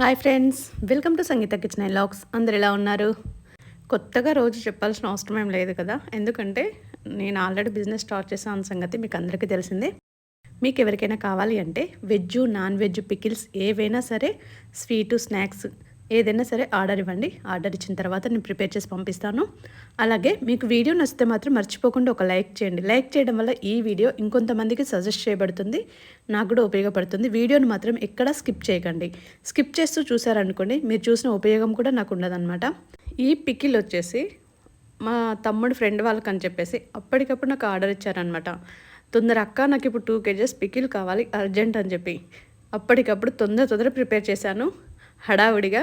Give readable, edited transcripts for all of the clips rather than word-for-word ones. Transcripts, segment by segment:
Hi friends, welcome to Sangeeta kitchen and vlogs. అందరు ఎలా ఉన్నారు? కొత్తగా రోజు చెప్పాల్సిన అవసరం ఏం లేదు కదా, ఎందుకంటే నేను ఆల్రెడీ బిజినెస్ స్టార్ట్ చేశాను సంగతి మీకు అందరికీ తెలిసిందే. మీకు ఎవరికైనా కావాలి అంటే వెజ్, నాన్ వెజ్, పికిల్స్ ఏవైనా సరే, స్వీటు, స్నాక్స్ ఏదైనా సరే ఆర్డర్ ఇవ్వండి. ఆర్డర్ ఇచ్చిన తర్వాత నేను ప్రిపేర్ చేసి పంపిస్తాను. అలాగే మీకు వీడియో నచ్చితే మాత్రం మర్చిపోకుండా ఒక లైక్ చేయండి. లైక్ చేయడం వల్ల ఈ వీడియో ఇంకొంతమందికి సజెస్ట్ చేయబడుతుంది, నాకు కూడా ఉపయోగపడుతుంది. వీడియోని మాత్రం ఎక్కడా స్కిప్ చేయకండి. స్కిప్ చేస్తూ చూసారనుకోండి, మీరు చూసిన ఉపయోగం కూడా నాకు ఉండదన్నమాట. ఈ పికిల్ వచ్చేసి మా తమ్ముడు ఫ్రెండ్ వాళ్ళకని చెప్పేసి అప్పటికప్పుడు నాకు ఆర్డర్ ఇచ్చారనమాట. తొందర అక్క, నాకు ఇప్పుడు 2 kgs పికిల్ కావాలి అర్జెంట్ అని చెప్పి అప్పటికప్పుడు తొందర ప్రిపేర్ చేశాను హడావుడిగా.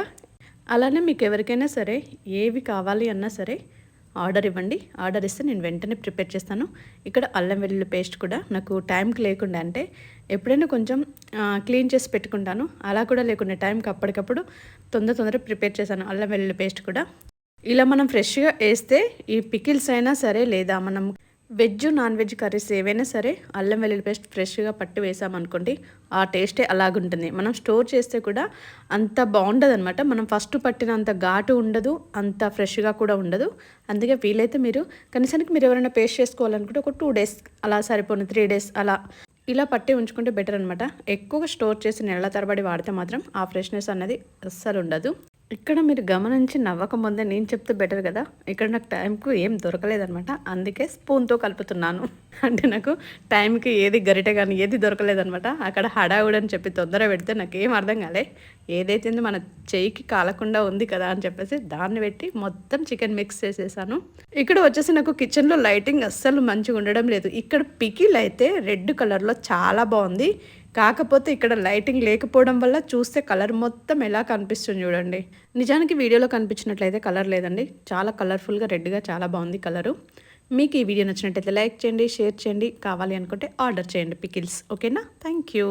అలానే మీకు ఎవరికైనా సరే ఏవి కావాలి అన్నా సరే ఆర్డర్ ఇవ్వండి. ఆర్డర్ ఇస్తే నేను వెంటనే ప్రిపేర్ చేస్తాను. ఇక్కడ అల్లం వెల్లుల్లి పేస్ట్ కూడా నాకు టైంకి లేకుండా, అంటే ఎప్పుడైనా కొంచెం క్లీన్ చేసి పెట్టుకుంటాను, అలా కూడా లేకుండా టైంకి అప్పటికప్పుడు తొందర ప్రిపేర్ చేశాను అల్లం వెల్లుల్లి పేస్ట్ కూడా. ఇలా మనం ఫ్రెష్గా వేస్తే ఈ పికిల్స్ అయినా సరే, లేదా మనం వెజ్, నాన్ వెజ్ కర్రీస్ ఏవైనా సరే అల్లం వెల్లుల్లి పేస్ట్ ఫ్రెష్గా పట్టి వేసామనుకోండి, ఆ టేస్టే అలాగుంటుంది. మనం స్టోర్ చేస్తే కూడా అంత బాగుండదు అనమాట. మనం ఫస్ట్ పట్టినంత ఘాటు ఉండదు, అంత ఫ్రెష్గా కూడా ఉండదు. అందుకే వీలైతే మీరు కనీసానికి మీరు ఎవరైనా పేస్ట్ చేసుకోవాలనుకుంటే ఒక 2 days అలా సరిపోను, 3 days అలా ఇలా పట్టి ఉంచుకుంటే బెటర్ అనమాట. ఎక్కువగా స్టోర్ చేసి నెలల తరబడి వాడితే మాత్రం ఆ ఫ్రెష్నెస్ అనేది అస్సలు ఉండదు. ఇక్కడ మీరు గమనించి నవ్వకముందే నేను చెప్తే బెటర్ కదా. ఇక్కడ నాకు టైంకు ఏం దొరకలేదనమాట, అందుకే స్పూన్తో కలుపుతున్నాను. అంటే నాకు టైంకి ఏది గరిటె కానీ ఏది దొరకలేదనమాట. అక్కడ హడావుడని చెప్పి తొందర పెడితే నాకు ఏం అర్థం కాలే. ఏదైతే మన చెయ్యికి కాలకుండా ఉంది కదా అని చెప్పేసి దాన్ని పెట్టి మొత్తం చికెన్ మిక్స్ చేసేసాను. ఇక్కడ వచ్చేసి నాకు కిచెన్లో లైటింగ్ అస్సలు మంచిగా ఉండడం లేదు. ఇక్కడ పికిల్ అయితే రెడ్ కలర్లో చాలా బాగుంది. కాకపోతే ఇక్కడ లైటింగ్ లేకపోవడం వల్ల చూస్తే కలర్ మొత్తం ఎలా కనిపిస్తుంది చూడండి. నిజానికి వీడియోలో కనిపించినట్లయితే కలర్ లేదండి, చాలా కలర్ఫుల్గా రెడ్గా చాలా బాగుంది కలరు. మీకు ఈ వీడియో నచ్చినట్లయితే లైక్ చేయండి, షేర్ చేయండి, కావాలి అనుకుంటే ఆర్డర్ చేయండి పికిల్స్. ఓకేనా? Thank you.